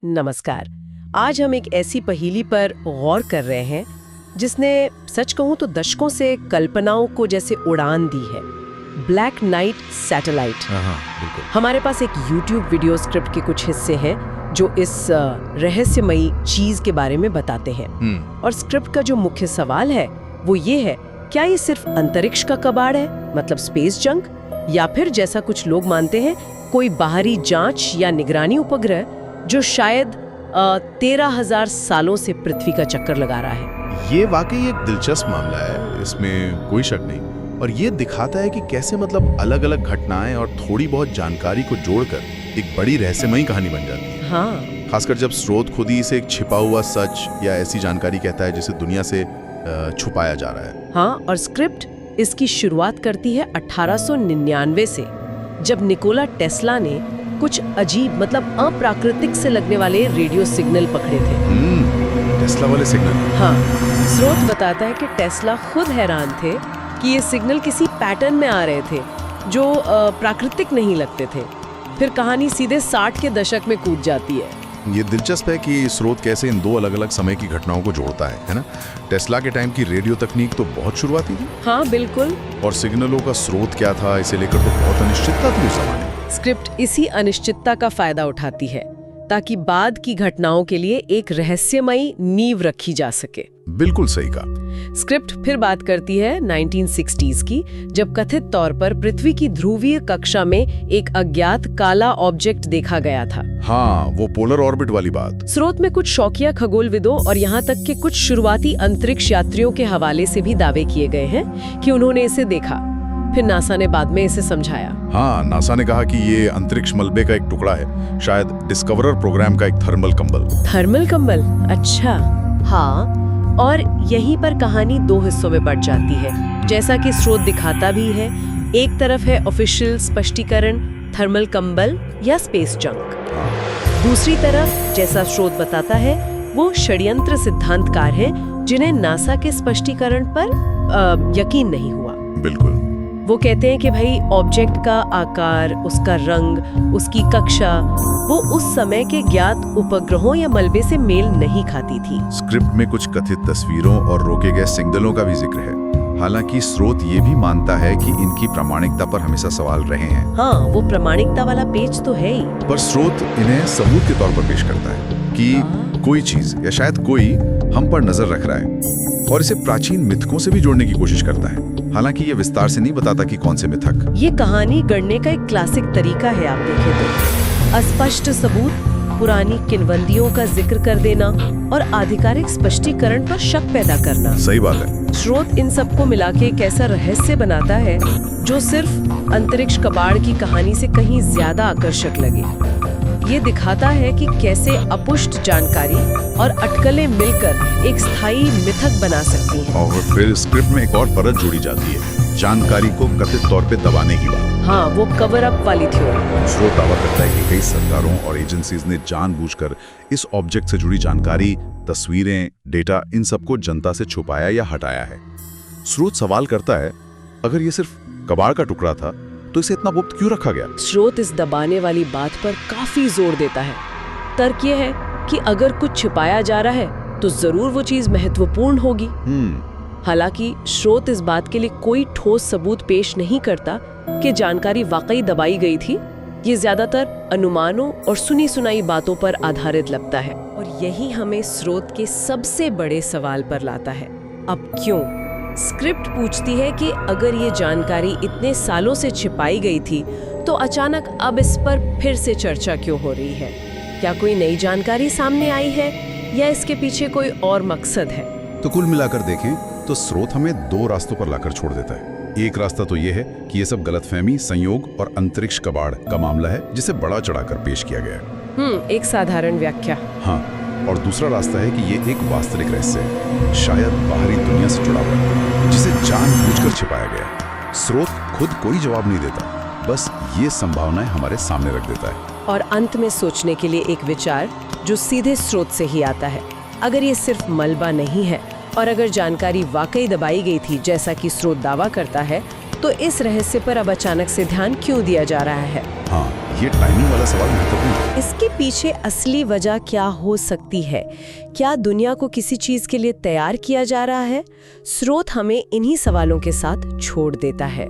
नमस्कार। आज हम एक ऐसी पहेली पर गौर कर रहे हैं जिसने सच कहूं तो दशकों से कल्पनाओं को जैसे उड़ान दी है। Black night satellite. बिल्कुल। हमारे पास एक YouTube वीडियो स्क्रिप्ट के कुछ हिस्से हैं जो इस रहस्यमयी चीज के बारे में बताते हैं। और स्क्रिप्ट का जो मुख्य सवाल है वो ये है, क्या ये सिर्फ अंतरिक्ष का कबाड़ है, मतलब स्पेस जंक, या फिर जैसा कुछ लोग मानते हैं कोई बाहरी जांच या निगरानी उपग्रह जो शायद 13,000 सालों से पृथ्वी का चक्कर लगा रहा है। ये वाकई एक दिलचस्प मामला है, इसमें कोई शक नहीं। और ये दिखाता है कि कैसे मतलब अलग अलग घटनाएं और थोड़ी बहुत जानकारी को जोड़कर एक बड़ी रहस्यमयी कहानी बन जाती है। हाँ, खासकर जब स्रोत खुद ही इसे एक छिपा हुआ सच या ऐसी जानकारी कहता है जिसे दुनिया से छुपाया जा रहा है। हाँ, और स्क्रिप्ट इसकी शुरुआत करती है 1899 से, जब निकोला टेस्ला ने कुछ अजीब मतलब अप्राकृतिक से लगने वाले रेडियो सिग्नल पकड़े थे। टेस्ला वाले सिग्नल। हाँ, स्रोत बताता है कि टेस्ला खुद हैरान थे कि ये सिग्नल किसी पैटर्न में आ रहे थे जो प्राकृतिक नहीं लगते थे। फिर कहानी सीधे 60 के दशक में कूद जाती है। ये दिलचस्प है कि स्रोत कैसे इन दो अलग अलग समय की घटनाओं को जोड़ता है ना? टेस्ला के टाइम की रेडियो तकनीक तो बहुत शुरुआती थी। हाँ, बिल्कुल। और सिग्नलों का स्रोत क्या था, इसे लेकर तो बहुत अनिश्चितता थी उस जमाने। स्क्रिप्ट इसी अनिश्चितता का फायदा उठाती है ताकि बाद की घटनाओं के लिए एक रहस्यमयी नींव रखी जा सके। बिल्कुल सही कहा। स्क्रिप्ट फिर बात करती है 1960s की, जब कथित तौर पर पृथ्वी की ध्रुवीय कक्षा में एक अज्ञात काला ऑब्जेक्ट देखा गया था। हाँ, वो पोलर ऑर्बिट वाली बात। स्रोत में कुछ शौकिया खगोलविदों और यहाँ तक कि कुछ शुरुआती अंतरिक्ष यात्रियों के हवाले से भी दावे किए गए हैं कि उन्होंने इसे देखा। फिर नासा ने बाद में इसे समझाया। हाँ, नासा ने कहा कि ये अंतरिक्ष मलबे का एक टुकड़ा है, शायद डिस्कवरर प्रोग्राम का एक थर्मल कंबल। थर्मल कंबल? अच्छा। हाँ, और यहीं पर कहानी दो हिस्सों में बढ़ जाती है, जैसा कि स्रोत दिखाता भी है। एक तरफ है ऑफिशियल स्पष्टीकरण, थर्मल कंबल या स्पेस जंक। दूसरी तरफ, जैसा स्रोत बताता है, वो षड्यंत्र सिद्धांतकार हैं जिन्हें नासा के स्पष्टीकरण पर यकीन नहीं हुआ। बिल्कुल। वो कहते हैं कि भाई ऑब्जेक्ट का आकार, उसका रंग, उसकी कक्षा, वो उस समय के ज्ञात उपग्रहों या मलबे से मेल नहीं खाती थी। स्क्रिप्ट में कुछ कथित तस्वीरों और रोके गए सिग्नलों का भी जिक्र है। हालांकि स्रोत ये भी मानता है कि इनकी प्रामाणिकता पर हमेशा सवाल रहे हैं। हाँ, वो प्रामाणिकता वाला पेज तो है ही। पर स्रोत इन्हें सबूत के तौर पर पेश करता है कि कोई चीज या शायद कोई हम पर नजर रख रहा है, और इसे प्राचीन मिथकों से भी जोड़ने की कोशिश करता है। हालांकि ये विस्तार से नहीं बताता कि कौन से मिथक। ये कहानी गढ़ने का एक क्लासिक तरीका है, आप देखें तो। अस्पष्ट सबूत, पुरानी किंवदंतियों का जिक्र कर देना और आधिकारिक स्पष्टीकरण पर शक पैदा करना। सही बात है। स्रोत इन सबको मिला के एक ऐसा रहस्य बनाता है जो सिर्फ अंतरिक्ष कबाड़ की कहानी से कहीं ज्यादा आकर्षक लगे। ये दिखाता है कि कैसे अपुष्ट जानकारी और अटकलें मिलकर एक स्थायी मिथक बना सकती हैं। और फिर स्क्रिप्ट में एक और परत जोड़ी जाती है, जानकारी को कथित तौर पे दबाने की बात। हाँ, वो कवर अप वाली थ्योरी। स्रोत दावा करता है कि कई सरकारों और एजेंसीज ने जानबूझकर इस ऑब्जेक्ट से जुड़ी जानकारी, तस्वीरें, डेटा, इन सबको जनता से छुपाया या हटाया है। स्रोत सवाल करता है, अगर ये सिर्फ कबाड़ का टुकड़ा था तो इसे इतना गुप्त क्यों रखा गया? स्रोत इस दबाने वाली बात पर काफी जोर देता है। तर्क ये है कि अगर कुछ छिपाया जा रहा है तो जरूर वो चीज महत्वपूर्ण होगी। हालांकि स्रोत इस बात के लिए कोई ठोस सबूत पेश नहीं करता कि जानकारी वाकई दबाई गई थी। ये ज्यादातर अनुमानों और सुनी सुनाई बातों पर आधारित लगता है। और यही हमें स्रोत के सबसे बड़े सवाल पर लाता है, अब क्यों? स्क्रिप्ट पूछती है कि अगर ये जानकारी इतने सालों से छिपाई गई थी तो अचानक अब इस पर फिर से चर्चा क्यों हो रही है? क्या कोई नई जानकारी सामने आई है या इसके पीछे कोई और मकसद है? तो कुल मिलाकर देखें तो स्रोत हमें दो रास्तों पर लाकर छोड़ देता है। एक रास्ता तो ये है कि ये सब गलतफहमी, संयोग और अंतरिक्ष कबाड़ का मामला है जिसे बड़ा चढ़ाकर पेश किया गया है। एक साधारण व्याख्या। हाँ, और दूसरा रास्ता है कि ये एक वास्तविक रहस्य है, शायद बाहरी दुनिया से जुड़ा हुआ, जिसे जानबूझकर छिपाया गया। स्रोत खुद कोई जवाब नहीं देता, बस ये संभावनाएं हमारे सामने रख देता है। और अंत में सोचने के लिए एक विचार जो सीधे स्रोत से ही आता है। अगर ये सिर्फ मलबा नहीं है और अगर जानकारी वाकई दबाई गई थी जैसा कि स्रोत दावा करता है, तो इस रहस्य पर अब अचानक से ध्यान क्यों दिया जा रहा है? हाँ, ये टाइमिंग वाला सवाल महत्वपूर्ण है। इसके पीछे असली वजह क्या हो सकती है? क्या दुनिया को किसी चीज के लिए तैयार किया जा रहा है? स्रोत हमें इन्हीं सवालों के साथ छोड़ देता है।